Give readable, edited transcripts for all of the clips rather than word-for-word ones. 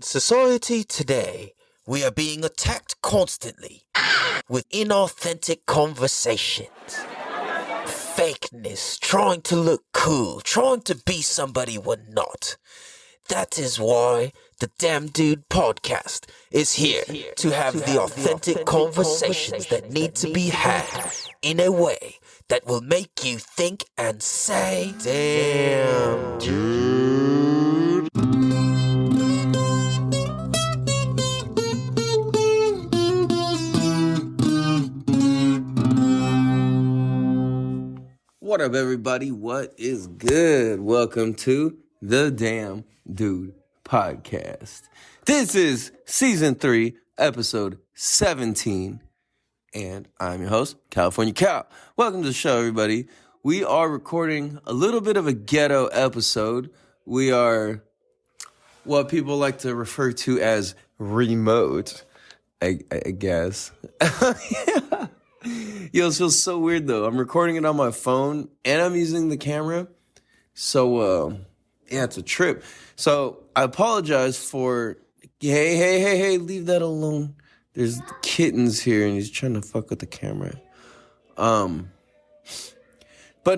society today, we are being attacked constantly with inauthentic conversations. Fakeness, trying to look cool, trying to be somebody we're not. That is why the Damn Dude podcast is here to have the authentic conversations that need to be had in a way that will make you think and say, Damn Dude. What up, everybody? What is good? Welcome to the Damn Dude podcast. This is season 3, episode 17, and I'm your host, California Cal. Welcome to the show, everybody. We are recording a little bit of a ghetto episode. We are what people like to refer to as remote, I guess. Yeah. Yo, it feels so weird, though. I'm recording it on my phone, and I'm using the camera. So, yeah, it's a trip. So, I apologize for... Hey, leave that alone. There's kittens here, and he's trying to fuck with the camera. But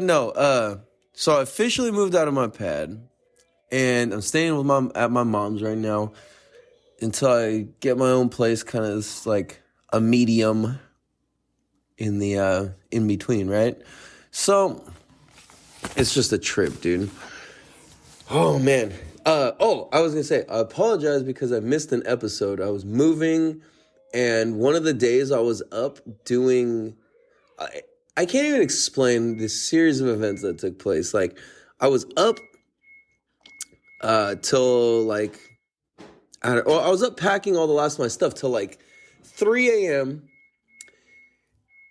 no, so I officially moved out of my pad, and I'm staying with at my mom's right now until I get my own place, kind of like a medium in the in between, right? So it's just a trip, dude. Oh man. I was gonna say, I apologize because I missed an episode. I was moving, and one of the days I was up doing, I can't even explain this series of events that took place. Like, I was up till like, I was up packing all the last of my stuff till like 3 a.m.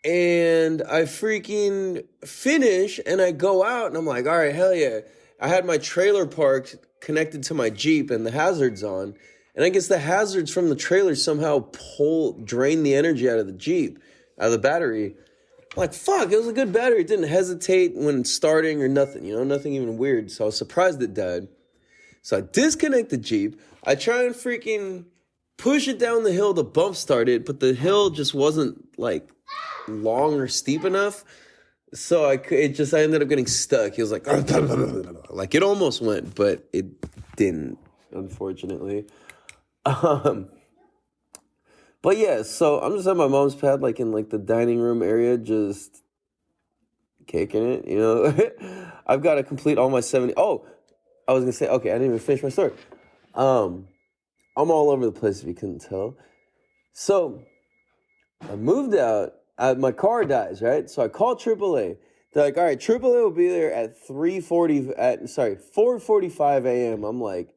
And I freaking finish, and I go out, and I'm like, all right, hell yeah. I had my trailer parked connected to my Jeep, and the hazard's on. And I guess the hazards from the trailer somehow drain the energy out of the Jeep, out of the battery. I'm like, fuck, it was a good battery. It didn't hesitate when starting or nothing, nothing even weird. So I was surprised it died. So I disconnect the Jeep. I try and freaking push it down the hill to bump start it, but the hill just wasn't, like, long or steep enough, so I ended up getting stuck. He was like, like it almost went, but it didn't, unfortunately. But yeah, so I'm just at my mom's pad, like in like the dining room area, just kicking it, I've got to complete all my 70. Oh, I was gonna say, okay, I didn't even finish my story. I'm all over the place if you couldn't tell. So I moved out. My car dies, right? So I call AAA. They're like, all right, AAA will be there at 4:45 a.m. I'm like,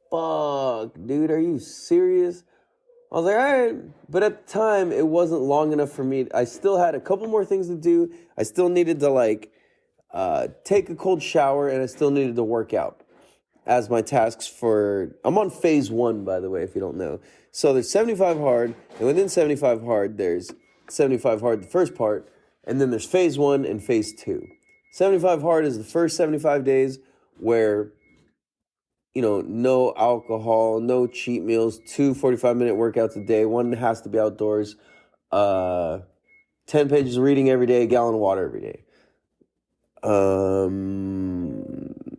fuck, dude, are you serious? I was like, all right. But at the time, it wasn't long enough for me. I still had a couple more things to do. I still needed to, like, take a cold shower, and I still needed to work out as my tasks for... I'm on phase 1, by the way, if you don't know. So there's 75 hard, and within 75 hard, there's 75 hard, the first part, and then there's phase 1 and phase 2. 75 hard is the first 75 days where, no alcohol, no cheat meals, 2 45-minute workouts a day, 1 has to be outdoors, 10 pages of reading every day, a gallon of water every day,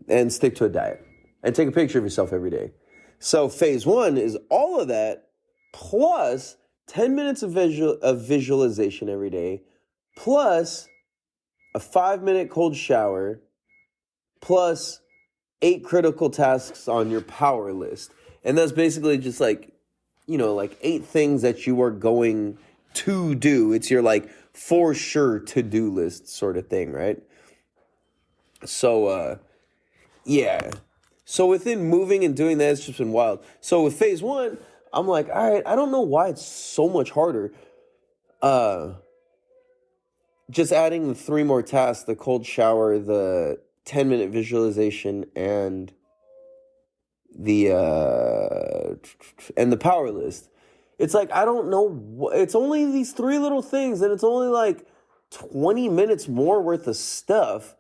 and stick to a diet, and take a picture of yourself every day. So phase 1 is all of that, plus 10 minutes of visualization every day, plus a 5-minute cold shower, plus 8 critical tasks on your power list. And that's basically just like, like 8 things that you are going to do. It's your like for sure to-do list sort of thing, right? So, yeah. So within moving and doing that, it's just been wild. So with phase 1, I'm like, all right, I don't know why it's so much harder. Just adding the 3 more tasks, the cold shower, the 10-minute visualization, and the power list. It's like, I don't know. It's only these 3 little things, and it's only like 20 minutes more worth of stuff.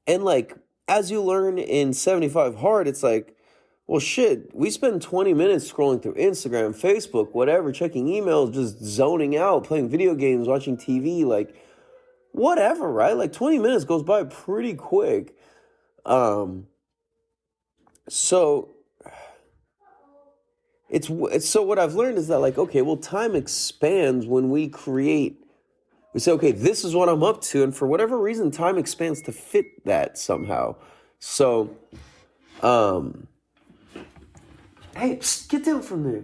And like, as you learn in 75 hard, it's like, Well, shit, we spend 20 minutes scrolling through Instagram, Facebook, whatever, checking emails, just zoning out, playing video games, watching TV, like, whatever, right? Like, 20 minutes goes by pretty quick. So so what I've learned is that, like, okay, well, time expands when we create. We say, okay, this is what I'm up to, and for whatever reason, time expands to fit that somehow. So, hey, psst, get down from there.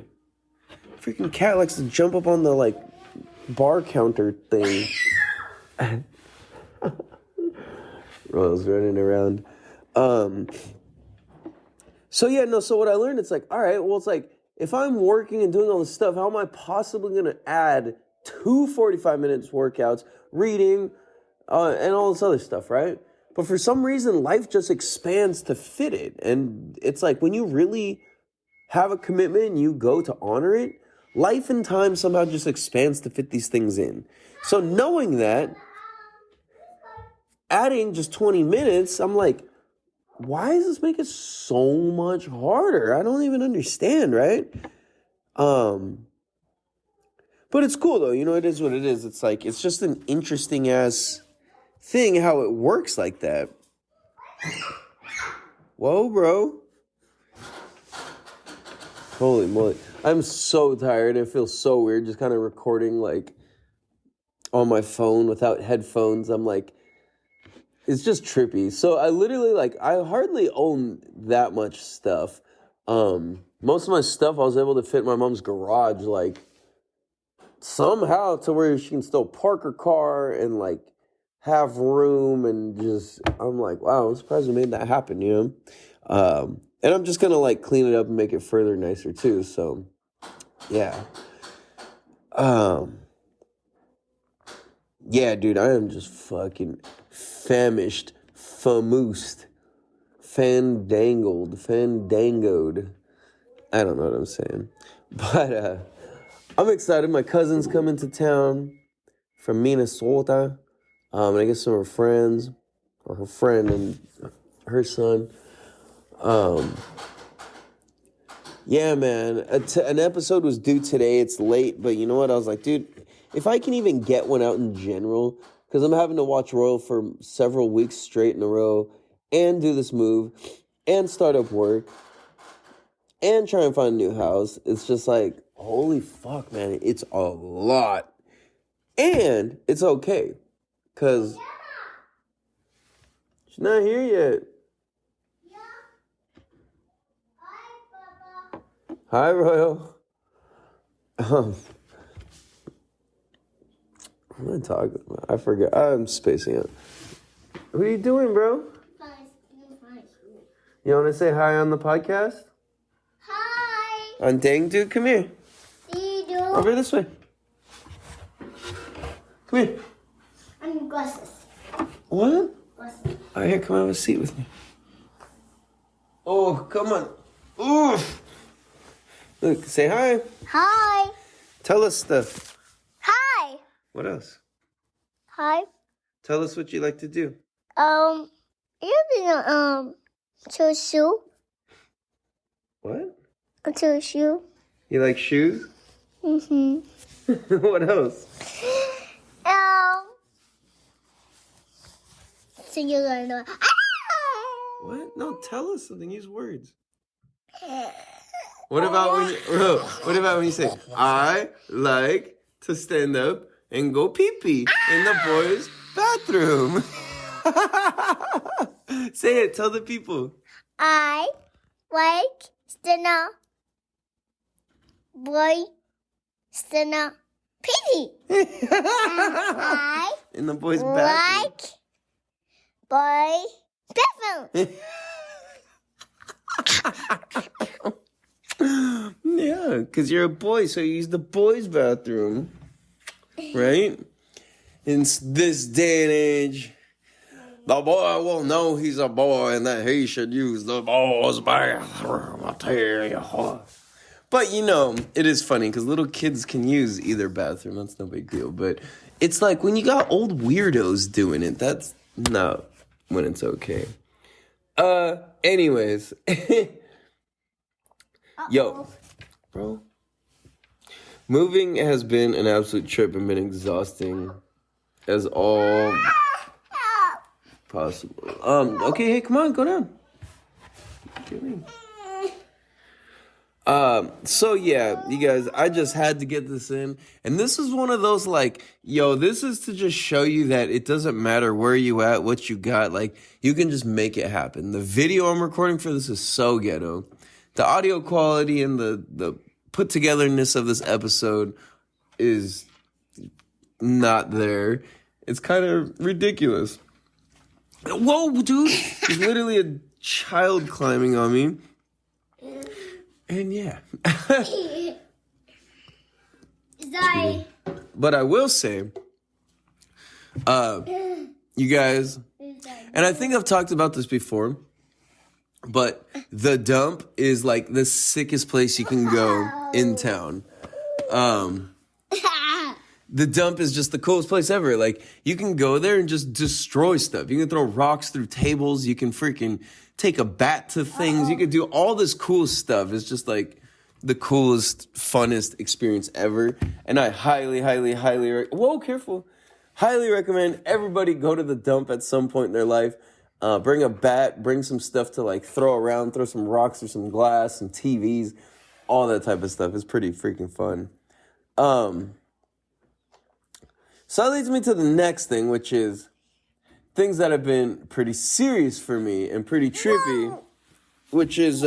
Freaking cat likes to jump up on the, like, bar counter thing. Royal's running around. So what I learned, it's like, all right, well, it's like, if I'm working and doing all this stuff, how am I possibly going to add 2 45 minutes workouts, reading, and all this other stuff, right? But for some reason, life just expands to fit it. And it's like, when you really have a commitment and you go to honor it, life and time somehow just expands to fit these things in. So knowing that, adding just 20 minutes, I'm like, why does this make it so much harder? I don't even understand, right? But it's cool, though. You know, it is what it is. It's like, it's just an interesting ass thing how it works like that. Whoa, bro. Holy moly. I'm so tired. It feels so weird just kind of recording, like, on my phone without headphones. I'm like, it's just trippy. So I literally, like, I hardly own that much stuff. Most of my stuff I was able to fit in my mom's garage, like, somehow to where she can still park her car and, like, have room, and just, I'm like, wow, I'm surprised we made that happen, you know? And I'm just gonna, like, clean it up and make it further nicer too, so, yeah. Yeah, dude, I am just fucking famished, famoosed, fandangoed. I don't know what I'm saying. But I'm excited. My cousin's coming to town from Minnesota. And I guess some of her friends, or her friend and her son. Yeah, man. An episode was due today. It's late, but you know what? I was like, dude, if I can even get one out in general, because I'm having to watch Royal for several weeks straight in a row, and do this move, and start up work, and try and find a new house. It's just like, holy fuck, man. It's a lot. And it's okay, because she's not here yet. Hi, Royal. What am I talking about? I forget. I'm spacing out. What are you doing, bro? You want to say hi on the podcast? Hi. On Dang Dude, come here. Over this way. Come here. I'm glasses. What? Glasses. All right, here, come have a seat with me. Oh, come on. Oof. Look, say hi. Hi. Tell us stuff. Hi. What else? Hi. Tell us what you like to do. You been to shoe? What? To shoe? You like shoes? Mm-hmm. What else? So you're gonna What? No, tell us something. Use words. What about when you say, I like to stand up and go pee-pee in the boys' bathroom? Say it. Tell the people. I like Stina boy Stina pee. I In the boys' bathroom. like boy bathroom. Yeah, because you're a boy, so you use the boys' bathroom. Right? In this day and age, the boy will know he's a boy and that he should use the boys' bathroom. I'll tell you what. But, you know, it is funny because little kids can use either bathroom. That's no big deal. But it's like when you got old weirdos doing it, that's not when it's okay. Anyways. Yo, bro. Moving has been an absolute trip and been exhausting as all possible. Okay, hey, come on, go down. So yeah, you guys, I just had to get this in. And this is one of those like, yo, this is to just show you that it doesn't matter where you at, what you got, like, you can just make it happen. The video I'm recording for this is so ghetto. The audio quality and the put togetherness of this episode is not there. It's kind of ridiculous. Whoa, dude! There's literally a child climbing on me. And yeah. Sorry. But I will say, you guys, and I think I've talked about this before, but the dump is like the sickest place you can go in town. The dump is just the coolest place ever. Like, you can go there and just destroy stuff. You can throw rocks through tables. You can freaking take a bat to things. You can do all this cool stuff. It's just like the coolest, funnest experience ever. And I highly, highly, highly, careful. Highly recommend everybody go to the dump at some point in their life. Bring a bat, bring some stuff to like throw around, throw some rocks or some glass, some TVs, all that type of stuff. It's pretty freaking fun. So that leads me to the next thing, which is things that have been pretty serious for me and pretty trippy, which is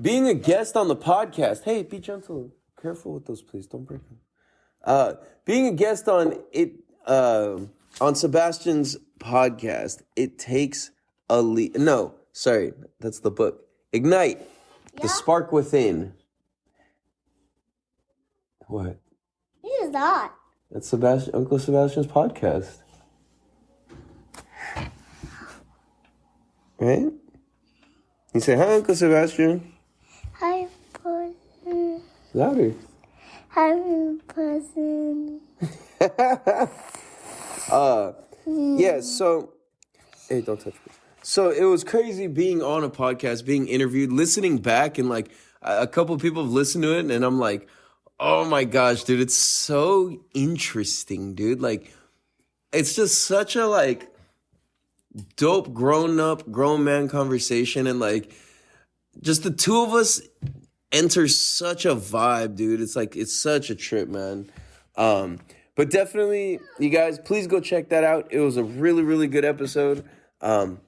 being a guest on the podcast. Hey, be gentle. Careful with those, please. Don't break them. Being a guest on Sebastian's podcast, it takes a leap. No, sorry, that's the book. Ignite, The Spark Within. What? What is that? That's Uncle Sebastian's podcast. Right? You say, hi, Uncle Sebastian. Hi, person. Louder. Hi, person. Yeah, so, hey, don't touch me. So it was crazy being on a podcast, being interviewed, listening back, and like a couple of people have listened to it, and I'm like, oh my gosh, dude, it's so interesting, dude. Like, it's just such a like dope grown man conversation, and like just the two of us enter such a vibe, dude. It's like, it's such a trip, man. But definitely, you guys, please go check that out. It was a really, really good episode.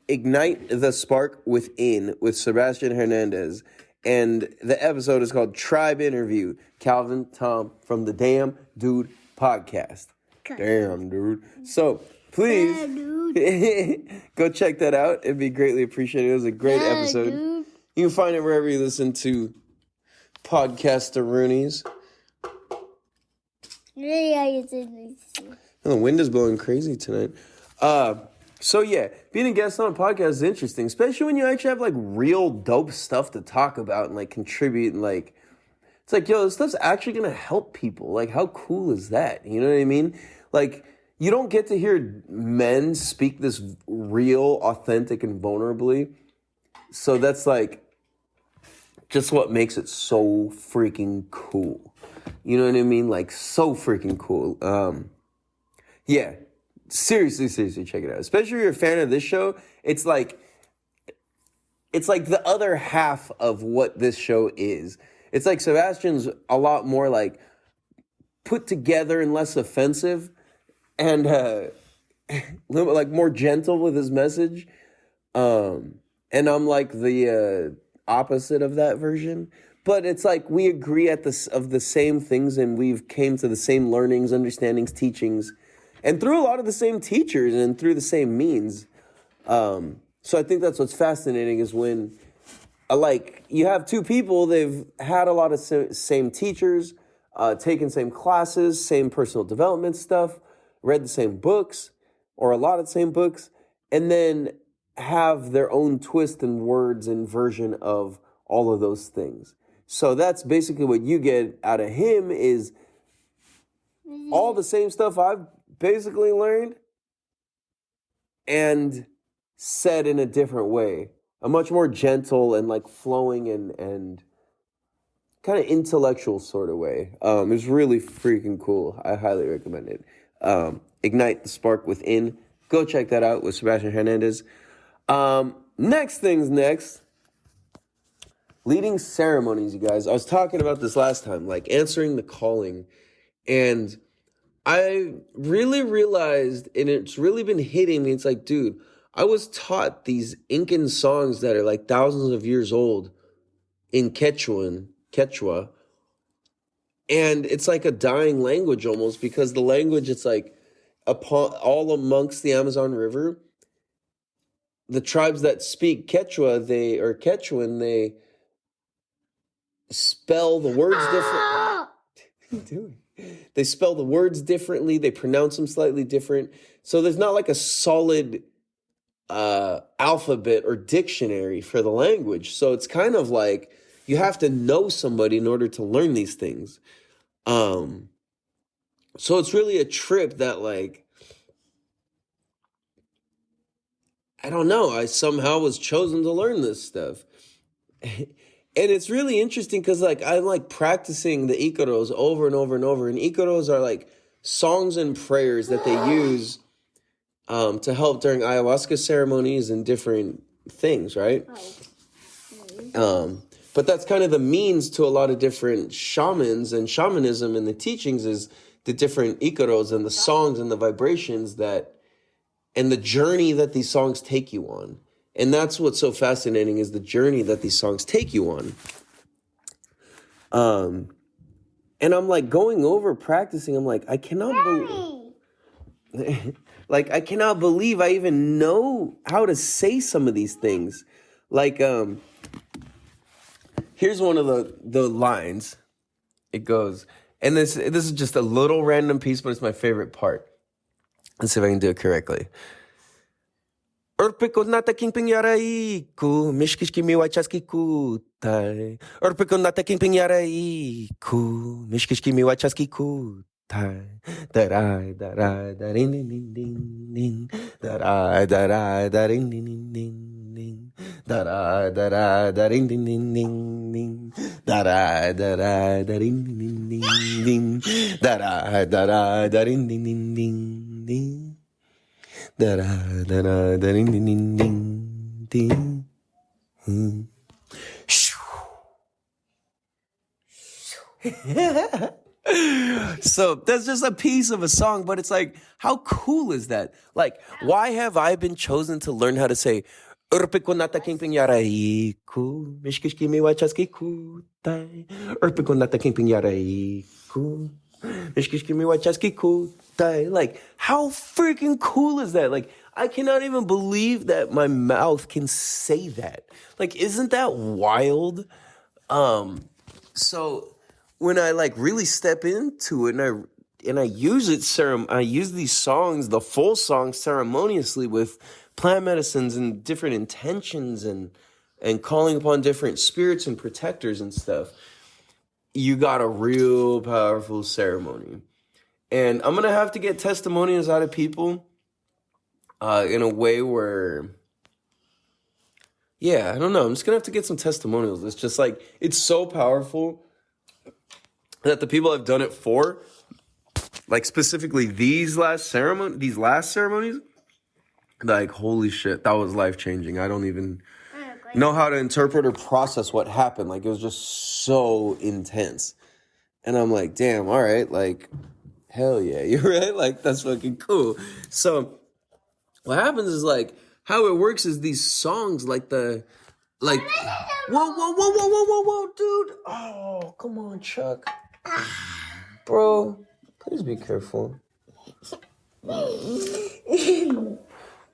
Ignite the Spark Within with Sebastian Hernandez. And the episode is called Tribe Interview. Calvin, Tom from the Damn Dude podcast. Damn, dude. So, please, go check that out. It'd be greatly appreciated. It was a great episode. Dude. You can find it wherever you listen to Ceremonies. And the wind is blowing crazy tonight. So yeah, being a guest on a podcast is interesting, especially when you actually have like real dope stuff to talk about and like contribute, and like it's like, yo, this stuff's actually gonna help people. Like, how cool is that? You know what I mean? Like, you don't get to hear men speak this real, authentic, and vulnerably. So that's like just what makes it so freaking cool. You know what I mean? Like, so freaking cool. Yeah. Seriously, check it out. Especially if you're a fan of this show, it's like the other half of what this show is. It's like Sebastian's a lot more like put together and less offensive, and like more gentle with his message. And I'm like the opposite of that version. But it's like we agree of the same things, and we've came to the same learnings, understandings, teachings, and through a lot of the same teachers and through the same means. So I think that's what's fascinating is when, like, you have two people, they've had a lot of same teachers, taken same classes, same personal development stuff, read the same books, or a lot of the same books, and then have their own twist and words and version of all of those things. So that's basically what you get out of him is all the same stuff I've basically learned and said in a different way. a much more gentle and like flowing and kind of intellectual sort of way. It was really freaking cool. I highly recommend it. Ignite the Spark Within. Go check that out with Sebastian Hernandez. Next things next. Leading ceremonies, you guys. I was talking about this last time, like answering the calling. And I really realized, and it's really been hitting me, it's like, dude, I was taught these Incan songs that are like thousands of years old in Quechua, and it's like a dying language almost, because the language, it's like all amongst the Amazon River, the tribes that speak Quechua, Quechuan, they spell the words different. What are you doing? They spell the words differently. They pronounce them slightly different. So there's not like a solid alphabet or dictionary for the language. So it's kind of like you have to know somebody in order to learn these things. So it's really a trip that, like, I don't know, I somehow was chosen to learn this stuff. And it's really interesting because, like, I'm, like, practicing the Icaros over and over and over. And Icaros are, like, songs and prayers that they use to help during ayahuasca ceremonies and different things, right? But that's kind of the means to a lot of different shamans and shamanism, and the teachings is the different Icaros and the songs and the vibrations and the journey that these songs take you on. And that's what's so fascinating, is the journey that these songs take you on. And I'm like going over practicing. I'm like, I cannot believe, like, I cannot believe I even know how to say some of these things. Like, here's one of the lines. It goes, and this is just a little random piece, but it's my favorite part. Let's see if I can do it correctly. Urpiko nata king pingyaraiku, mishkishki miwachaskiku tai. Urpiko nata king pingyaraiku, mishkishki miwachaskiku tai. Darai, darai, darin, ding, ding, ding, ding. Darai, darai, darin, ding, ding, ding, ding. Darai, darai, darin, ding, ding, ding, ding. Darai, darai, darin, ding, ding, ding, ding. Darai, darai, darin, ding, ding, ding, ding. Da da da da da ding ding ding ding ding. So that's just a piece of a song, but it's like, how cool is that? Like, why have I been chosen to learn how to say Urpiko nata king pingyaraiku, mishkishki miwachaskiku tai. Urpiko nata king pingyaraiku, mishkishki miwachaskiku. Like, how freaking cool is that? Like, I cannot even believe that my mouth can say that. Like, isn't that wild? So when I like really step into it and I use it, I use these songs, the full song, ceremoniously with plant medicines and different intentions and calling upon different spirits and protectors and stuff. You got a real powerful ceremony. And I'm going to have to get testimonials out of people in a way where, yeah, I don't know. I'm just going to have to get some testimonials. It's just like, it's so powerful that the people I've done it for, like specifically these last ceremonies, like, holy shit, that was life-changing. I don't even know how to interpret or process what happened. Like, it was just so intense. And I'm like, damn, all right, like, hell yeah, you're right. Like, that's fucking cool. So what happens is, like, how it works is these songs, like whoa, dude. Oh, come on, Chuck. Bro, please be careful.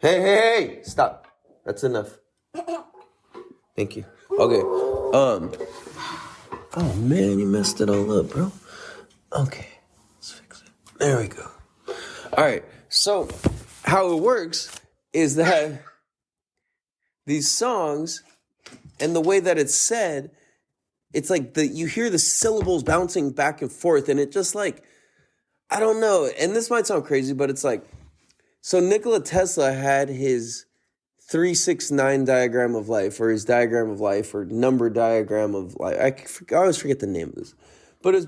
Hey, stop. That's enough. Thank you. Okay. Oh man, you messed it all up, bro. Okay. There we go. All right. So how it works is that these songs and the way that it's said, it's like you hear the syllables bouncing back and forth, and it just like, I don't know. And this might sound crazy, but it's like, so Nikola Tesla had his 369 diagram of life, or his diagram of life, or number diagram of life. I always forget the name of this. But it's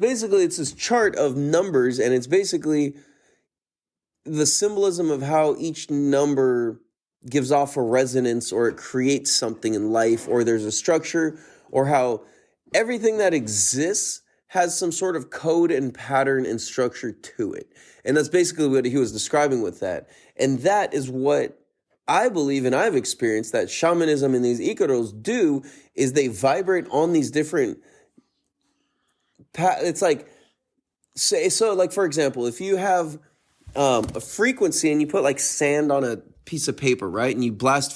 this chart of numbers, and it's basically the symbolism of how each number gives off a resonance, or it creates something in life, or there's a structure, or how everything that exists has some sort of code and pattern and structure to it. And that's basically what he was describing with that. And that is what I believe, and I've experienced, that shamanism and these Icaros do, is they vibrate on these different, it's like, so like, for example, if you have a frequency and you put like sand on a piece of paper, right? And you blast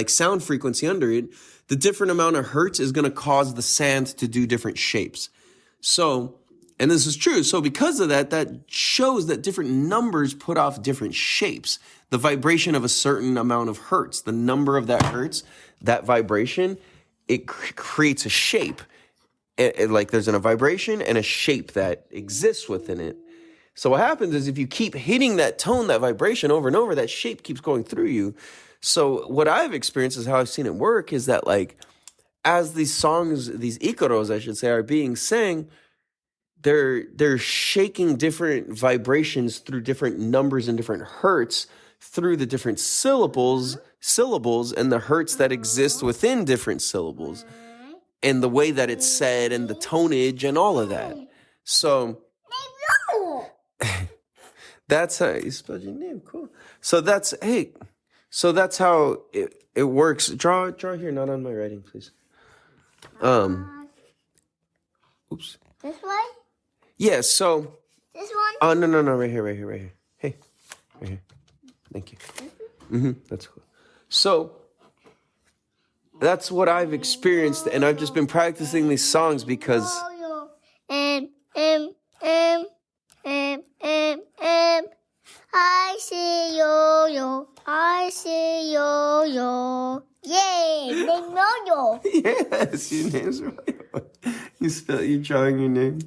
sound frequency under it, the different amount of hertz is going to cause the sand to do different shapes. So, and this is true. So because of that, that shows that different numbers put off different shapes. The vibration of a certain amount of hertz, the number of that hertz, that vibration, it creates a shape. Like there's a vibration and a shape that exists within it. So what happens is if you keep hitting that tone, that vibration over and over, that shape keeps going through you. So what I've experienced is how I've seen it work is that, like, as these songs, these Icaros, I should say, are being sang, they're shaking different vibrations through different numbers and different hertz through the different syllables and the hertz that exist within different syllables and the way that it's said and the tonage and all of that. So that's how you spell your name. Cool. So that's how it works. Draw here, not on my writing, please. Oops. This way? Yeah, so. This one? Oh, no, right here. Hey, right here. Thank you. That's cool. So, that's what I've experienced, and I've just been practicing these songs because. I see yo-yo. I see yo-yo. Yay! Name yo-yo. Yes, your name's right. You're drawing your name.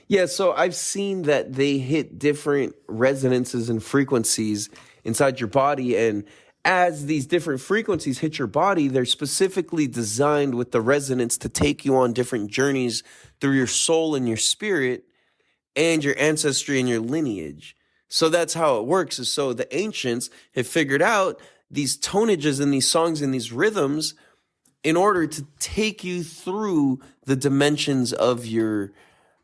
Yeah, so I've seen that they hit different resonances and frequencies inside your body, and as these different frequencies hit your body, they're specifically designed with the resonance to take you on different journeys through your soul and your spirit and your ancestry and your lineage. So that's how it works. Is so the ancients have figured out these tonages and these songs and these rhythms in order to take you through the dimensions of your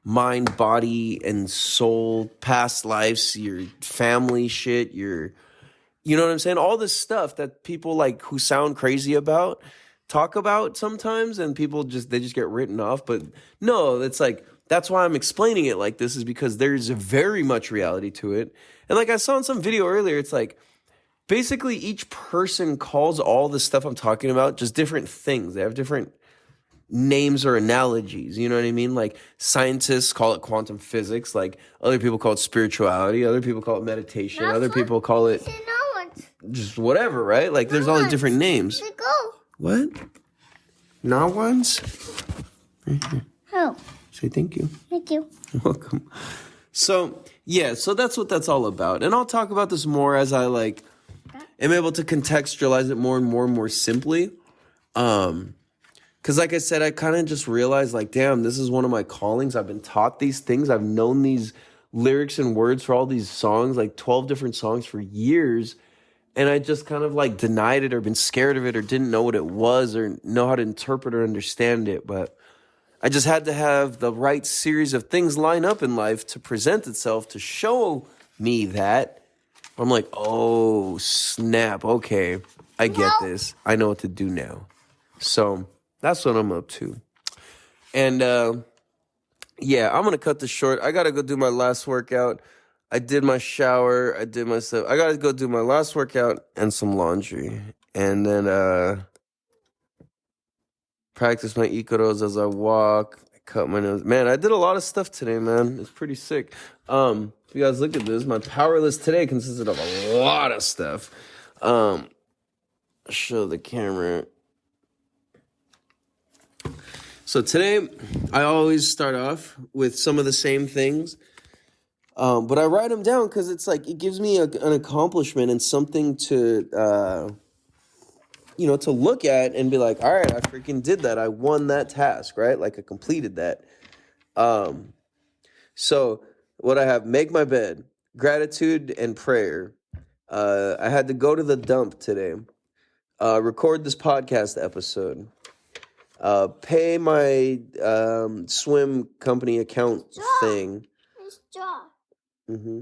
mind, body, and soul, past lives, your family shit, you know what I'm saying? All this stuff that people like who sound crazy about talk about sometimes, and people just get written off. But no, it's like, that's why I'm explaining it like this, is because there's very much reality to it. And like I saw in some video earlier, it's like basically each person calls all the stuff I'm talking about just different things. They have different names or analogies, you know what I mean? Like scientists call it quantum physics, like other people call it spirituality, other people call it meditation, other people call it just whatever, right? Like there's all these different names. What? Not once? Right here. Oh. Say thank you. Thank you. You're welcome. So, yeah, so that's what that's all about. And I'll talk about this more as I like am able to contextualize it more and more simply. Because like I said, I kind of just realized, like, damn, this is one of my callings. I've been taught these things. I've known these lyrics and words for all these songs, like 12 different songs for years. And I just kind of like denied it or been scared of it or didn't know what it was or know how to interpret or understand it. But I just had to have the right series of things line up in life to present itself to show me that. I'm like, oh, snap. Okay, I get this. I know what to do now. So that's what I'm up to. And yeah, I'm going to cut this short. I got to go do my last workout. I did my shower. I did my stuff. I got to go do my last workout and some laundry. And then practice my Icaros as I walk. I cut my nose. Man, I did a lot of stuff today, man. It's pretty sick. If you guys look at this, my power list today consisted of a lot of stuff. Show the camera. So today, I always start off with some of the same things. But I write them down because it's like it gives me an accomplishment and something to to look at and be like, all right, I freaking did that. I won that task, right? Like I completed that. So what I have, make my bed, gratitude and prayer. I had to go to the dump today, record this podcast episode, pay my swim company account thing. It's jaw. Mm-hmm.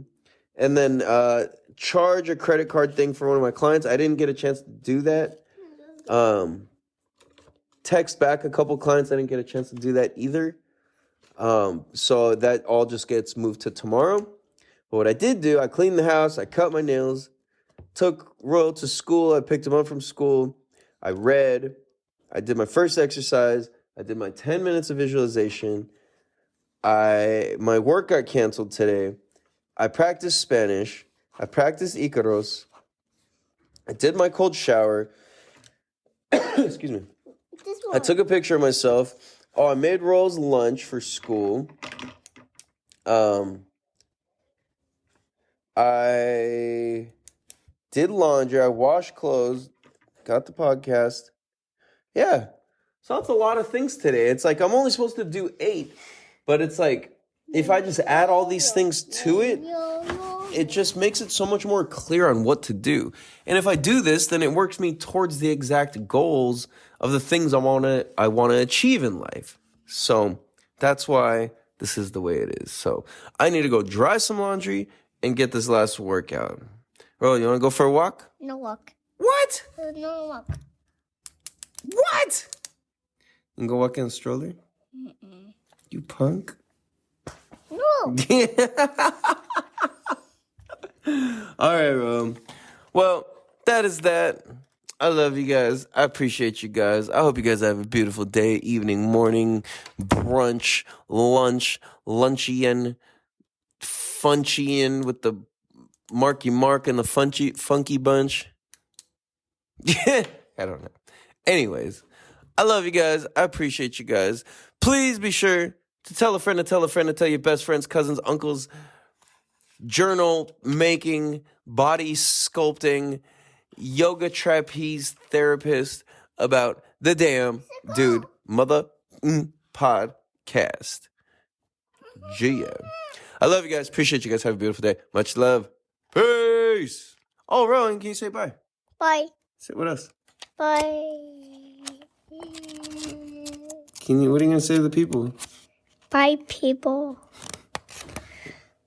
And then charge a credit card thing for one of my clients. I didn't get a chance to do that. Text back a couple clients. I didn't get a chance to do that either. So that all just gets moved to tomorrow. But what I did do, I cleaned the house, I cut my nails, took Royal to school, I picked him up from school, I read, I did my first exercise, I did my 10 minutes of visualization, my work got canceled today, I practiced Spanish, I practiced Icaros, I did my cold shower, excuse me, I took a picture of myself. Oh, I made Royal's lunch for school. I did laundry. I washed clothes. Got the podcast. Yeah. So that's a lot of things today. It's like I'm only supposed to do 8. But it's like if I just add all these things to it, it just makes it so much more clear on what to do. And if I do this, then it works me towards the exact goals of the things I want to achieve in life. So that's why this is the way it is. So I need to go dry some laundry and get this last workout. Bro, you want to go for a walk? No walk. What? No walk. What? You can go walk in a stroller? Mm-mm. You punk? No. All right, bro. Well, that is that. I love you guys. I appreciate you guys. I hope you guys have a beautiful day, evening, morning, brunch, lunch, luncheon, funcheon with the Marky Mark and the funky bunch. Yeah, I don't know. Anyways, I love you guys. I appreciate you guys. Please be sure to tell a friend to tell a friend to tell your best friends, cousins, uncles, journal making, body sculpting, yoga trapeze therapist about the Damn Dude Mother Podcast. Yeah. I love you guys. Appreciate you guys. Have a beautiful day. Much love. Peace. Oh, Rowan, can you say bye? Bye. Say what else? Bye. What are you going to say to the people? Bye, people.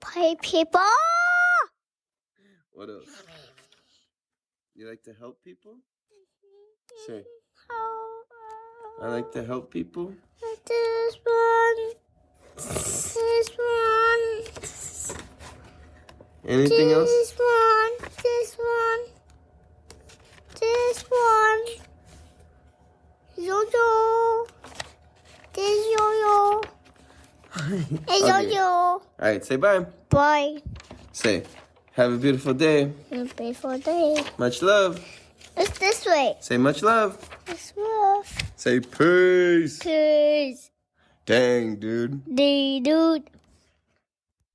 Bye, people. What else? You like to help people? Say, I like to help people. This one. This one. Anything else? This one. This one. This one. Yo-yo. This yo-yo. Hey, yo-yo. All right, say bye. Bye. Say, have a beautiful day. Have a beautiful day. Much love. It's this way. Say much love. This way. Say peace. Peace. Dang, dude. Dude.